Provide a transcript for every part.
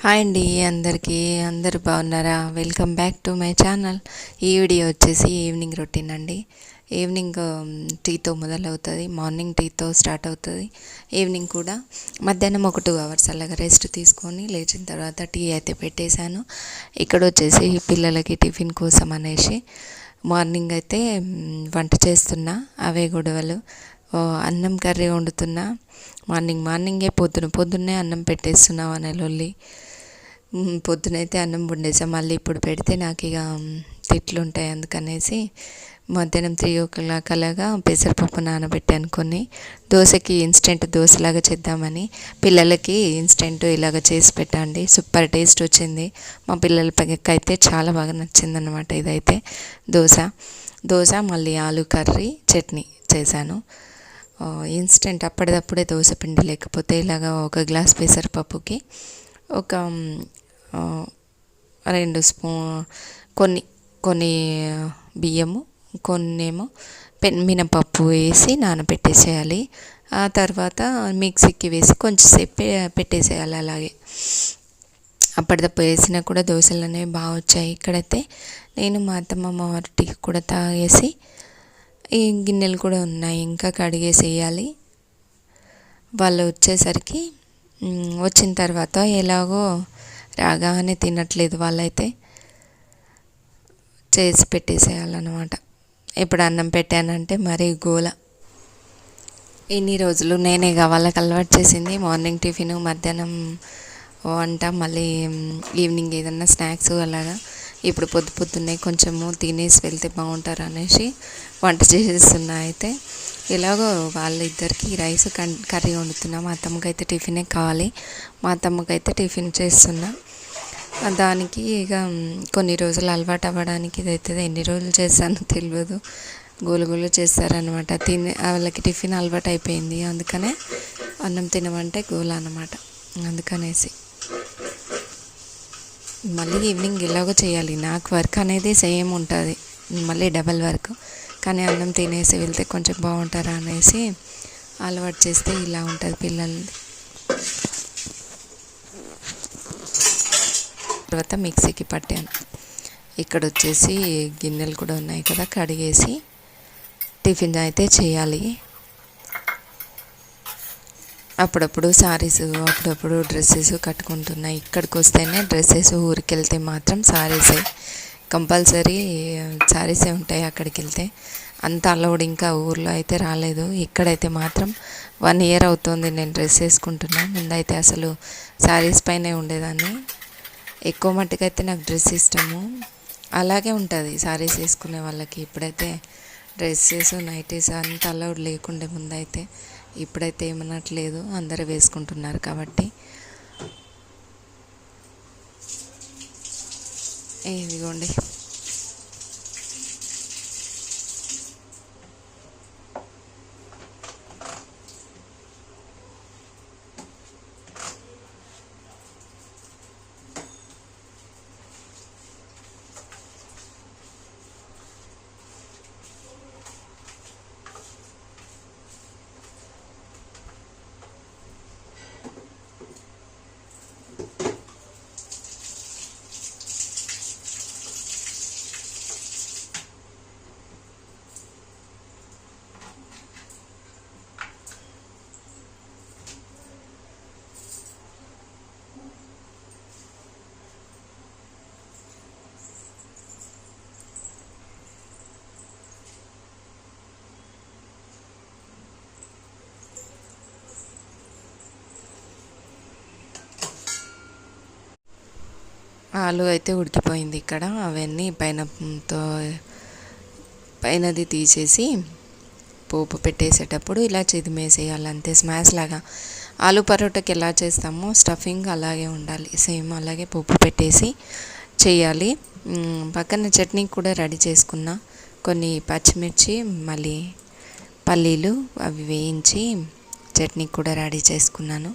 Hi అండి అందరికీ. అందరూ బాగున్నారా? Welcome back to my channel. ఈ వీడియో వచ్చేసి ఈవినింగ్ రొటీన్ అండి. ఈవినింగ్ టీతో మొదలవుతుంది, మార్నింగ్ టీతో స్టార్ట్ అవుతుంది. ఈవినింగ్ కూడా మధ్యాహ్నం ఒక 2 అవర్స్ అలాగా రెస్ట్ తీసుకొని లేచిన తర్వాత టీ అయితే పెట్టేశాను. ఇక్కడ వచ్చేసి పిల్లలకి టిఫిన్ కోసం అనేసి మార్నింగ్ అయితే వంట చేస్తున్నా. అవే గొడవలు. అన్నం కర్రీ వండుతున్నా. మార్నింగే పొద్దున్నే అన్నం పెట్టేస్తున్నావు అనే లొల్లి. పొద్దునైతే అన్నం వండేసాం, మళ్ళీ ఇప్పుడు పెడితే నాకు ఇక తిట్లు ఉంటాయి. అందుకనేసి మధ్యాహ్నం 3 o'clock అలాగా పెసరపప్పు నానబెట్టాను. కొన్ని దోశకి ఇన్స్టెంట్ దోశలాగా చేద్దామని పిల్లలకి ఇన్స్టెంట్ ఇలాగ చేసి పెట్టండి. సూపర్ టేస్ట్ వచ్చింది. మా పిల్లల అయితే చాలా బాగా నచ్చిందన్నమాట. ఇదైతే దోశ మళ్ళీ ఆలు కర్రీ చట్నీ చేశాను. ఇన్స్టెంట్ అప్పటిదప్పుడే దోశ పిండి లేకపోతే ఇలాగ ఒక గ్లాస్ పెసరపప్పుకి ఒక 2 స్పూన్ కొన్ని బియ్యము, కొన్నేమో మినపప్పు వేసి నానబెట్టేసేయాలి. ఆ తర్వాత మిక్సీకి వేసి కొంచెంసేపు పెట్టేసేయాలి. అలాగే అప్పటిదప్పుడు వేసినా కూడా దోశలు అనేవి బాగా వచ్చాయి. ఇక్కడైతే నేను మా అత్తమ్మ వారికి కూడా తాగేసి ఈ గిన్నెలు కూడా ఉన్నాయి, ఇంకా కడిగేసేయాలి. వాళ్ళు వచ్చేసరికి వచ్చిన తర్వాత ఎలాగో రాగానే తినట్లేదు, వాళ్ళైతే చేసి పెట్టేసేయాలన్నమాట. ఇప్పుడు అన్నం పెట్టానంటే మరీ గోల. ఇన్ని రోజులు నేనే వాళ్ళకి అలవాటు చేసింది. మార్నింగ్ టిఫిన్, మధ్యాహ్నం వంట, మళ్ళీ ఈవినింగ్ ఏదన్నా స్నాక్స్ అలాగా. ఇప్పుడు పొద్దున్నే కొంచెము తినేసి వెళ్తే బాగుంటారు అనేసి వంట చేసేస్తున్నా. అయితే ఎలాగో వాళ్ళిద్దరికి రైస్ కర్రీ వండుతున్నా. మా అత్తమ్మకైతే టిఫినే కావాలి. మా అత్తమ్మకైతే టిఫిన్ చేస్తున్నా. దానికి ఇక కొన్ని రోజులు అలవాటు అవ్వడానికి ఇదైతే ఎన్ని రోజులు చేస్తానో తెలియదు. గోలు చేస్తారనమాట. వాళ్ళకి టిఫిన్ అలవాటు అయిపోయింది. అందుకనే అన్నం తినమంటే గోల అన్నమాట. అందుకనేసి మళ్ళీ ఈవినింగ్ ఎలాగో చేయాలి. నాకు వర్క్ అనేది సేమ్ ఉంటుంది, మళ్ళీ డబల్ వర్క్. కానీ అన్నం తినేసి వెళ్తే కొంచెం బాగుంటారా అనేసి అలవాటు చేస్తే ఇలా ఉంటుంది పిల్లల్ని. తర్వాత మిక్సీకి పట్టాను. ఇక్కడ వచ్చేసి గిన్నెలు కూడా ఉన్నాయి కదా, కడిగేసి టిఫిన్ అయితే చేయాలి. అప్పుడప్పుడు శారీస్, అప్పుడప్పుడు డ్రెస్సెస్ కట్టుకుంటున్నాయి. ఇక్కడికి వస్తేనే డ్రెస్సెస్, ఊరికి వెళ్తే మాత్రం శారీసే కంపల్సరీ. శారీసే ఉంటాయి అక్కడికి వెళ్తే. అంత అలౌడ్ ఇంకా ఊర్లో అయితే రాలేదు. ఇక్కడైతే మాత్రం 1 year అవుతుంది నేను డ్రెస్ వేసుకుంటున్నా. ముందైతే అసలు శారీస్ పైనే ఉండేదాన్ని. ఎక్కువ మట్టుకైతే నాకు డ్రెస్ ఇష్టము. అలాగే ఉంటుంది శారీస్ వేసుకునే వాళ్ళకి. ఇప్పుడైతే డ్రెస్సెస్, నైటీస్ అంత అలౌడ్ లేకుండే ముందైతే. ఇప్పుడైతే ఏమనట్లేదు, అందరూ వేసుకుంటున్నారు కాబట్టి. ఇదిగోండి, ఆలు అయితే ఉడికిపోయింది. ఇక్కడ అవన్నీ పైనది తీసేసి పోపు పెట్టేసేటప్పుడు ఇలా చిదిమేసేయాలి అంతే, స్మాష్ లాగా. ఆలు పరోటాకి ఎలా చేస్తామో స్టఫింగ్ అలాగే ఉండాలి, సేమ్ అలాగే పోపు పెట్టేసి చేయాలి. పక్కన చట్నీ కూడా రెడీ చేసుకున్నా. కొన్ని పచ్చిమిర్చి, మళ్ళీ పల్లీలు అవి వేయించి చట్నీ కూడా రెడీ చేసుకున్నాను.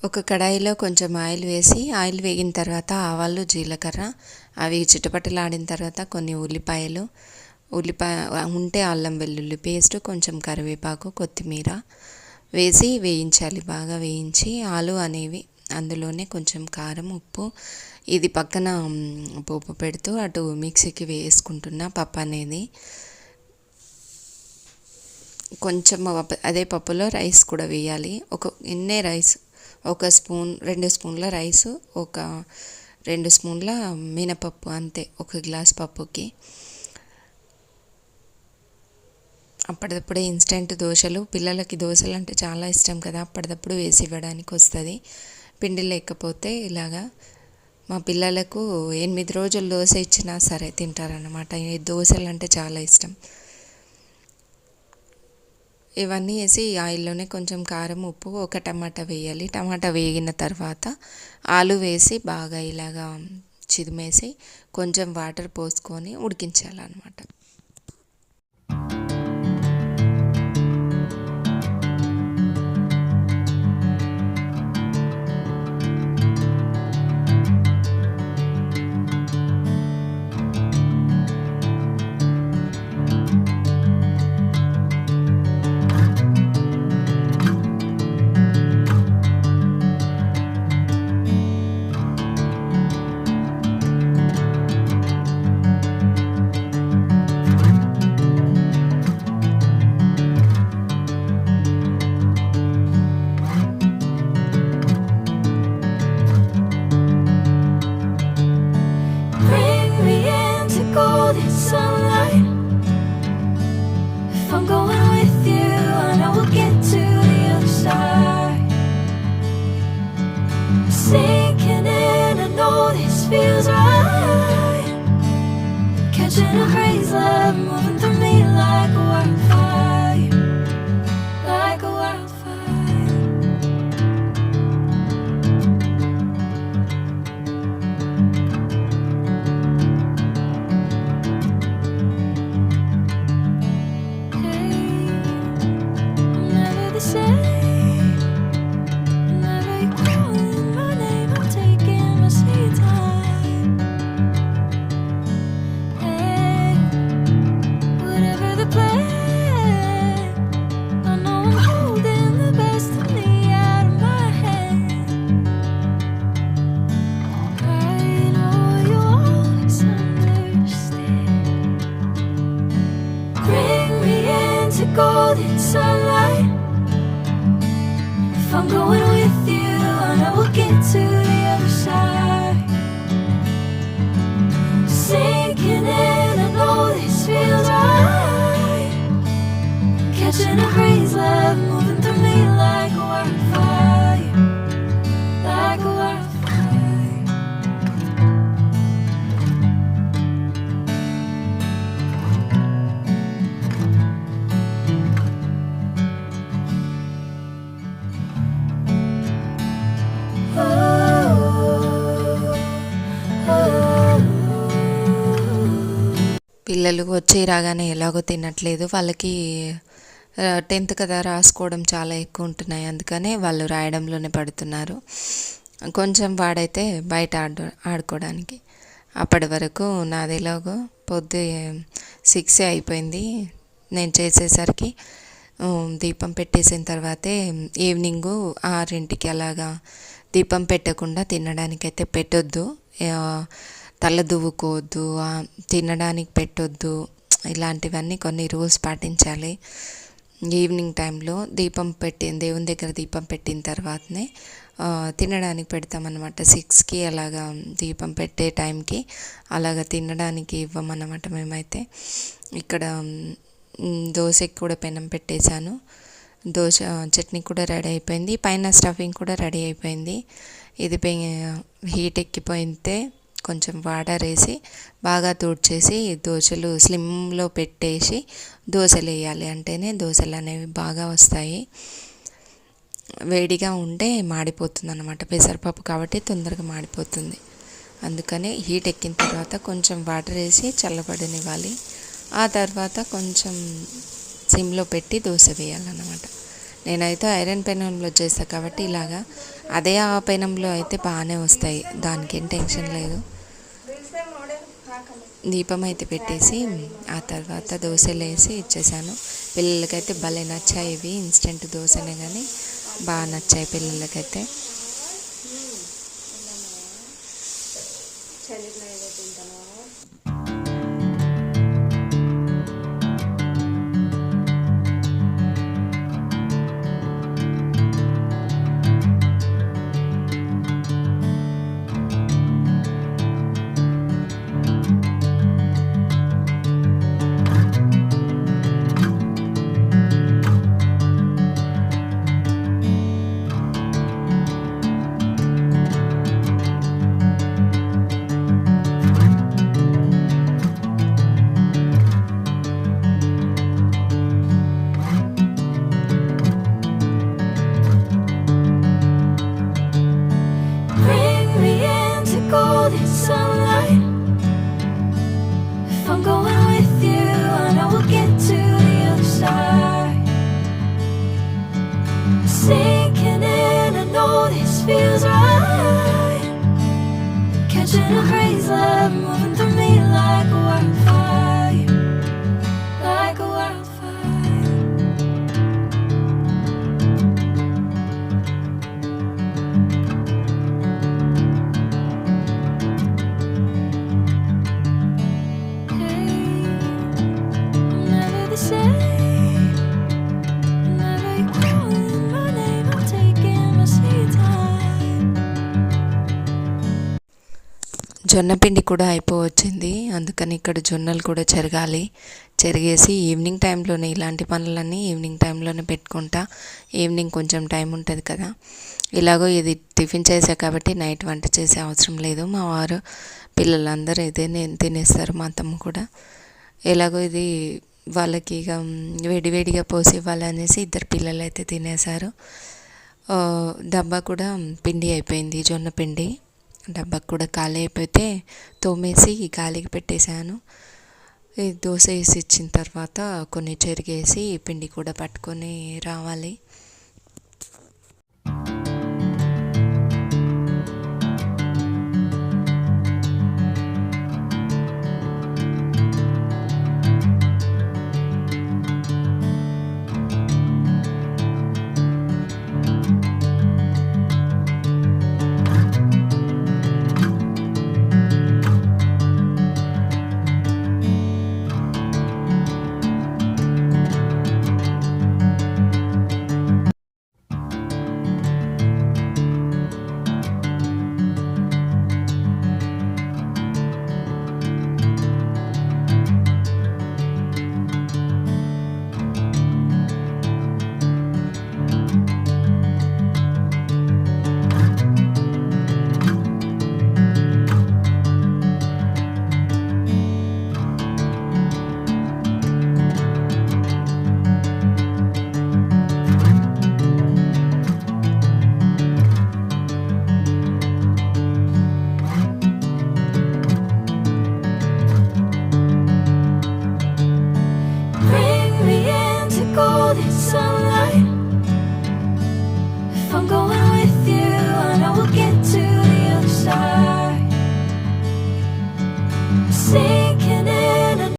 ఒక కడాయిలో కొంచెం ఆయిల్ వేసి, ఆయిల్ వేగిన తర్వాత ఆవాలు, జీలకర్ర అవి చిటపటలాడిన తర్వాత కొన్ని ఉల్లిపాయలు, ఉంటే అల్లం వెల్లుల్లి పేస్ట్, కొంచెం కరివేపాకు, కొత్తిమీర వేసి వేయించాలి. బాగా వేయించి ఆలు అనేవి అందులోనే కొంచెం కారం, ఉప్పు ఇది పక్కన పోపు పెడుతూ అటు మిక్సీకి వేసుకుంటున్న పప్పు అనేది. కొంచెం అదే పప్పులో రైస్ కూడా వేయాలి. ఎన్నే రైస్, 1 స్పూన్ 2 స్పూన్ల రైసు, 2 స్పూన్ల మినపప్పు, అంతే 1 గ్లాస్ పప్పుకి. అప్పటిదప్పుడే ఇన్స్టెంట్ దోశలు, పిల్లలకి దోశలు అంటే చాలా ఇష్టం కదా, అప్పటిదప్పుడు వేసి ఇవ్వడానికి వస్తుంది. పిండి లేకపోతే ఇలాగా మా పిల్లలకు 8 రోజులు దోశ ఇచ్చినా సరే తింటారన్నమాట. ఈ దోశలు అంటే చాలా ఇష్టం. ఇవన్నీ వేసి ఆయిల్లోనే కొంచెం కారం, ఉప్పు, 1 టమాటా వేయాలి. టమాటా వేగిన తర్వాత ఆలు వేసి బాగా ఇలాగా చిదిమేసి కొంచెం వాటర్ పోసుకొని ఉడికించాలన్నమాట. పిల్లలు వచ్చి రాగానే ఎలాగో తినట్లేదు. వాళ్ళకి 10th కదా, రాసుకోవడం చాలా ఎక్కువ ఉంటున్నాయి. అందుకనే వాళ్ళు రాయడంలోనే పడుతున్నారు. కొంచెం వాడైతే బయట ఆడుకోవడానికి. అప్పటి వరకు నాదేలాగో 6 అయిపోయింది నేను చేసేసరికి. దీపం పెట్టేసిన తర్వాతే ఈవినింగు 6కి అలాగా దీపం పెట్టకుండా తినడానికైతే పెట్టొద్దు, తల దువ్వుకోవద్దు, తినడానికి పెట్టొద్దు, ఇలాంటివన్నీ కొన్ని రూల్స్ పాటించాలి. ఈవినింగ్ టైంలో దేవుని దగ్గర దీపం పెట్టిన తర్వాతనే తినడానికి పెడతామన్నమాట. 6కి అలాగా దీపం పెట్టే టైంకి అలాగా తినడానికి ఇవ్వమన్నమాట మేమైతే. ఇక్కడ దోశకి కూడా పెనం పెట్టేశాను. దోశ చట్నీ కూడా రెడీ అయిపోయింది, పైన స్టఫింగ్ కూడా రెడీ అయిపోయింది. ఇది హీట్ ఎక్కిపోయితే కొంచెం వాటర్ వేసి బాగా తుడిచేసి దోశలు స్లిమ్లో పెట్టేసి దోశలు వేయాలి. అంటేనే దోశలు అనేవి బాగా వస్తాయి. వేడిగా ఉంటే మాడిపోతుంది అన్నమాట, పెసరపప్పు కాబట్టి తొందరగా మాడిపోతుంది. అందుకని హీట్ ఎక్కిన తర్వాత కొంచెం వాటర్ వేసి చల్లబడనివ్వాలి. ఆ తర్వాత కొంచెం సిమ్లో పెట్టి దోశ వేయాలన్నమాట. నేనైతే ఐరన్ పెనంలో చేస్తాను కాబట్టి ఇలాగా. అదే ఆ పెనంలో అయితే బాగానే వస్తాయి, దానికి ఏం టెన్షన్ లేదు. దీపం అయితే పెట్టేసి ఆ తర్వాత దోశలు వేసి ఇచ్చేసాను. పిల్లలకైతే భలే నచ్చాయి. ఇవి ఇన్స్టెంట్ దోశనే కానీ బాగా నచ్చాయి పిల్లలకైతే. Sinking in, I know this feels right. Catching a crazy love moving through me like a wildfire, like a wildfire. Hey, I'm never the same. జొన్న పిండి కూడా అయిపోవచ్చింది, అందుకని ఇక్కడ జొన్నలు కూడా చెరగాలి. చెరిగేసి ఈవినింగ్ టైంలోనే ఇలాంటి పనులన్నీ ఈవినింగ్ టైంలోనే పెట్టుకుంటా. ఈవినింగ్ కొంచెం టైం ఉంటుంది కదా. ఇలాగో ఇది టిఫిన్ చేసా కాబట్టి నైట్ వంట చేసే అవసరం లేదు. మా వారు పిల్లలందరూ ఇదే తినేస్తారు, మా అత్తమ్మ కూడా. ఎలాగో ఇది వాళ్ళకి ఇక వేడివేడిగా పోసి ఇవ్వాలనేసి ఇద్దరు పిల్లలు అయితే తినేశారు. డబ్బా కూడా పిండి అయిపోయింది, జొన్న పిండి డబ్బాకు కూడా ఖాళీ అయిపోతే తోమేసి గాలికి పెట్టేశాను. ఈ దోశ వేసి ఇచ్చిన తర్వాత కొన్ని చెరిగేసి పిండి కూడా పట్టుకొని రావాలి. Sunlight.